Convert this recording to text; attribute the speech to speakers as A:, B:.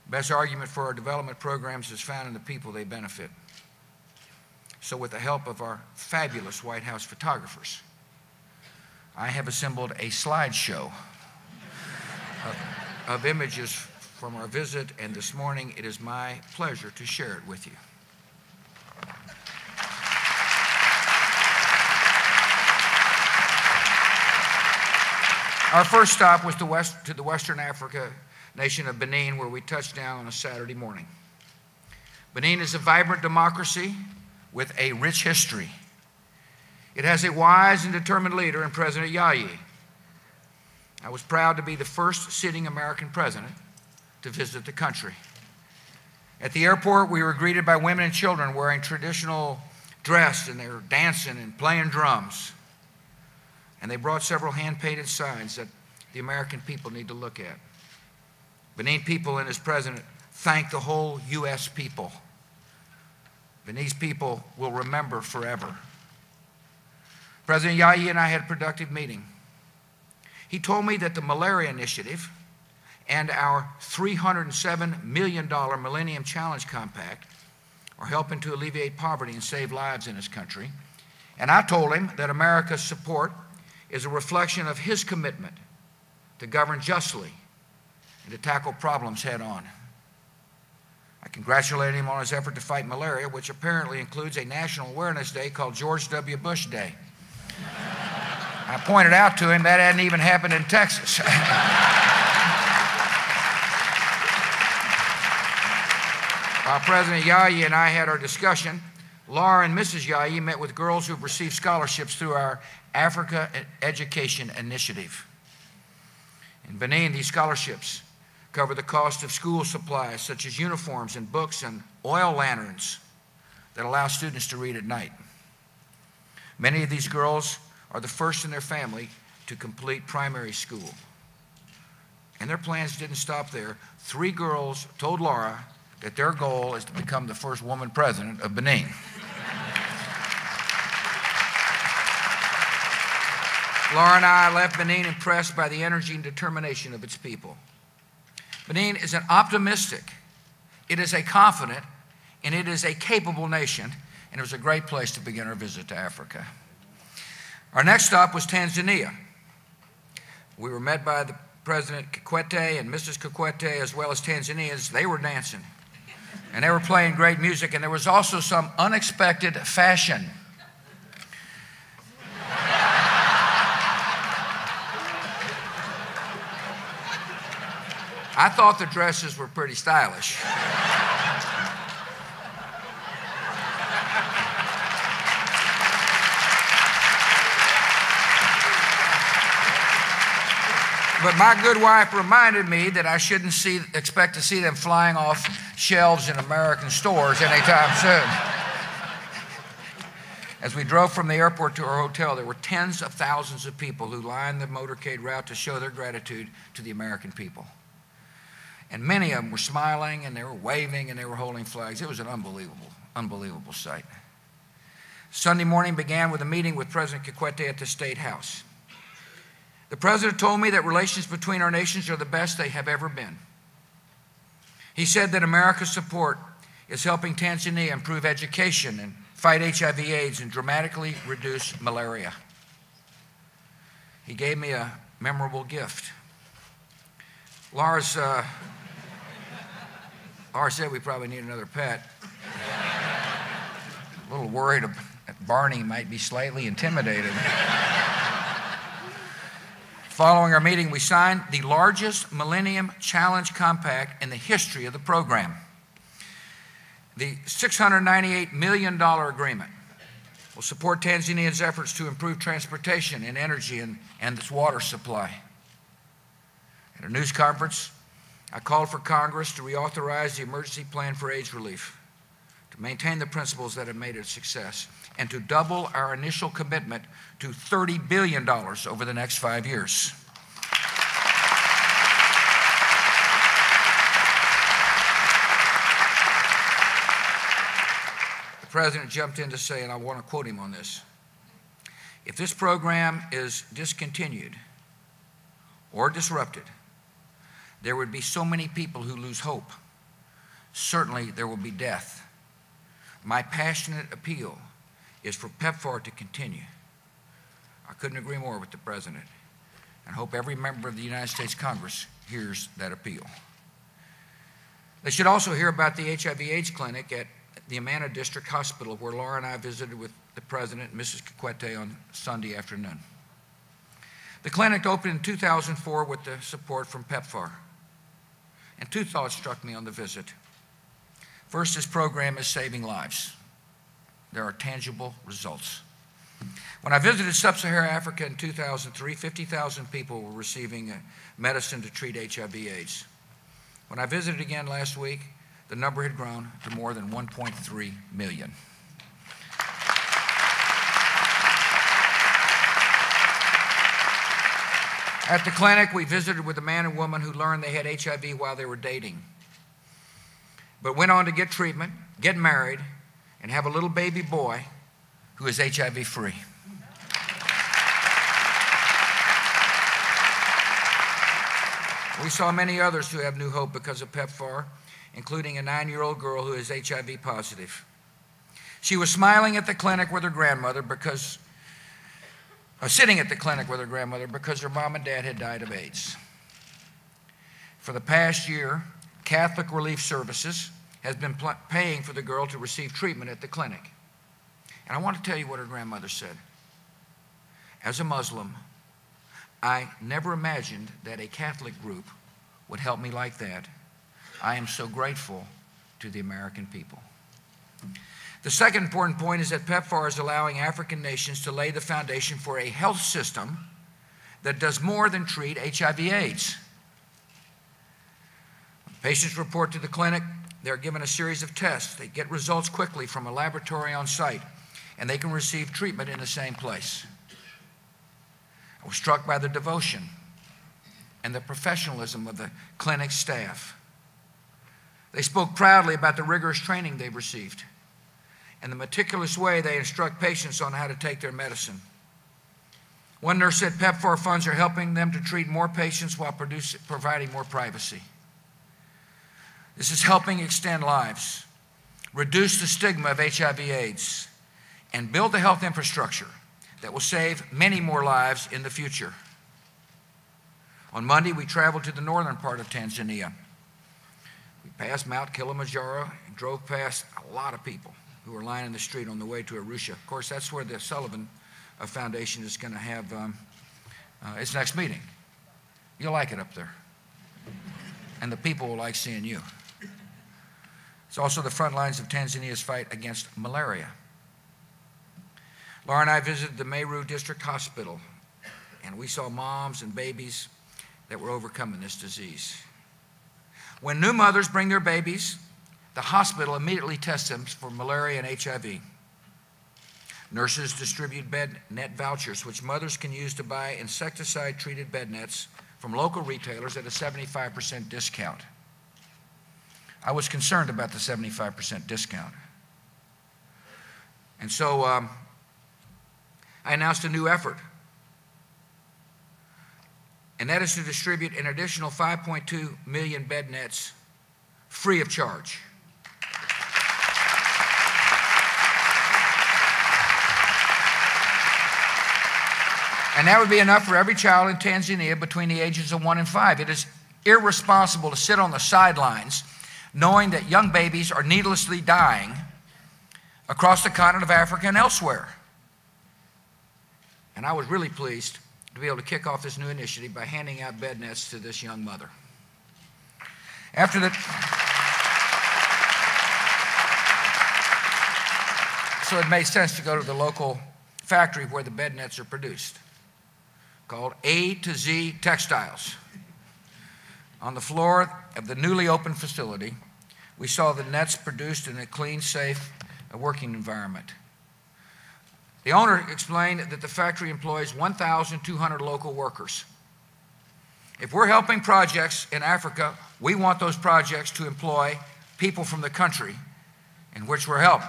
A: Best argument for our development programs is found in the people they benefit. So with the help of our fabulous White House photographers, I have assembled a slideshow of images from our visit, and this morning it is my pleasure to share it with you. Our first stop was to the Western Africa nation of Benin, where we touched down on a Saturday morning. Benin is a vibrant democracy with a rich history. It has a wise and determined leader in President Yayi. I was proud to be the first sitting American president to visit the country. At the airport, we were greeted by women and children wearing traditional dress, and they were dancing and playing drums. And they brought several hand-painted signs that the American people need to look at. Benin people and his president thank the whole U.S. people. Benin's people will remember forever. President Yayi and I had a productive meeting. He told me that the Malaria Initiative and our $307 million Millennium Challenge Compact are helping to alleviate poverty and save lives in his country. And I told him that America's support is a reflection of his commitment to govern justly and to tackle problems head on. I congratulated him on his effort to fight malaria, which apparently includes a National Awareness Day called George W. Bush Day. I pointed out to him that hadn't even happened in Texas. While President Yayi and I had our discussion, Laura and Mrs. Yayi met with girls who've received scholarships through our Africa Education Initiative. In Benin, these scholarships cover the cost of school supplies such as uniforms and books and oil lanterns that allow students to read at night. Many of these girls are the first in their family to complete primary school. And their plans didn't stop there. 3 girls told Laura that their goal is to become the first woman president of Benin. Laura and I left Benin impressed by the energy and determination of its people. Benin is an optimistic, it is a confident, and it is a capable nation, and it was a great place to begin our visit to Africa. Our next stop was Tanzania. We were met by the President Kikwete and Mrs. Kikwete, as well as Tanzanians. They were dancing, and they were playing great music, and there was also some unexpected fashion. I thought the dresses were pretty stylish. But my good wife reminded me that I shouldn't expect to see them flying off shelves in American stores anytime soon. As we drove from the airport to our hotel, there were tens of thousands of people who lined the motorcade route to show their gratitude to the American people. And many of them were smiling, and they were waving, and they were holding flags. It was an unbelievable sight. Sunday morning began with a meeting with President Kikwete at the State House. The president told me that relations between our nations are the best they have ever been. He said that America's support is helping Tanzania improve education and fight HIV/AIDS and dramatically reduce malaria. He gave me a memorable gift. Laura said we probably need another pet. A little worried that Barney might be slightly intimidated. Following our meeting, we signed the largest Millennium Challenge Compact in the history of the program. The $698 million agreement will support Tanzania's efforts to improve transportation and energy and its water supply. At a news conference, I called for Congress to reauthorize the emergency plan for AIDS relief, to maintain the principles that have made it a success, and to double our initial commitment to $30 billion over the next 5 years. The president jumped in to say, and I want to quote him on this, if this program is discontinued or disrupted, there would be so many people who lose hope certainly there will be death. My passionate appeal is for PEPFAR to continue. I couldn't agree more with the President, and hope every member of the United States Congress hears that appeal. They should also hear about the HIV/AIDS clinic at the Amana District Hospital, where Laura and I visited with the President and Mrs. Kikwete on Sunday afternoon. The clinic opened in 2004 with the support from PEPFAR. And two thoughts struck me on the visit. First, this program is saving lives. There are tangible results. When I visited Sub-Saharan Africa in 2003, 50,000 people were receiving medicine to treat HIV/AIDS. When I visited again last week, the number had grown to more than 1.3 million. At the clinic, we visited with a man and woman who learned they had HIV while they were dating, but went on to get treatment, get married, and have a little baby boy who is HIV-free. We saw many others who have new hope because of PEPFAR, including a 9-year-old girl who is HIV positive. She was smiling at the clinic with her grandmother because, sitting at the clinic with her grandmother because her mom and dad had died of AIDS. For the past year, Catholic Relief Services has been paying for the girl to receive treatment at the clinic. And I want to tell you what her grandmother said. As a Muslim, I never imagined that a Catholic group would help me like that. I am so grateful to the American people. The second important point is that PEPFAR is allowing African nations to lay the foundation for a health system that does more than treat HIV/AIDS. When patients report to the clinic, they're given a series of tests. They get results quickly from a laboratory on site, and they can receive treatment in the same place. I was struck by the devotion and the professionalism of the clinic staff. They spoke proudly about the rigorous training they've received and the meticulous way they instruct patients on how to take their medicine. One nurse said PEPFAR funds are helping them to treat more patients while providing more privacy. This is helping extend lives, reduce the stigma of HIV/AIDS, and build the health infrastructure that will save many more lives in the future. On Monday, we traveled to the northern part of Tanzania. We passed Mount Kilimanjaro and drove past a lot of people who were lining the street on the way to Arusha. Of course, that's where the Sullivan Foundation is going to have its next meeting. You'll like it up there. And the people will like seeing you. It's also the front lines of Tanzania's fight against malaria. Laura and I visited the Meru District Hospital, and we saw moms and babies that were overcoming this disease. When new mothers bring their babies, the hospital immediately tests them for malaria and HIV. Nurses distribute bed net vouchers, which mothers can use to buy insecticide-treated bed nets from local retailers at a 75% discount. I was concerned about the 75% discount. And so I announced a new effort, and that is to distribute an additional 5.2 million bed nets free of charge. And that would be enough for every child in Tanzania between the ages of 1 and 5. It is irresponsible to sit on the sidelines knowing that young babies are needlessly dying across the continent of Africa and elsewhere. And I was really pleased to be able to kick off this new initiative by handing out bed nets to this young mother. So it made sense to go to the local factory where the bed nets are produced, called A to Z Textiles. On the floor of the newly opened facility, we saw the nets produced in a clean, safe working environment. The owner explained that the factory employs 1,200 local workers. If we're helping projects in Africa, we want those projects to employ people from the country in which we're helping.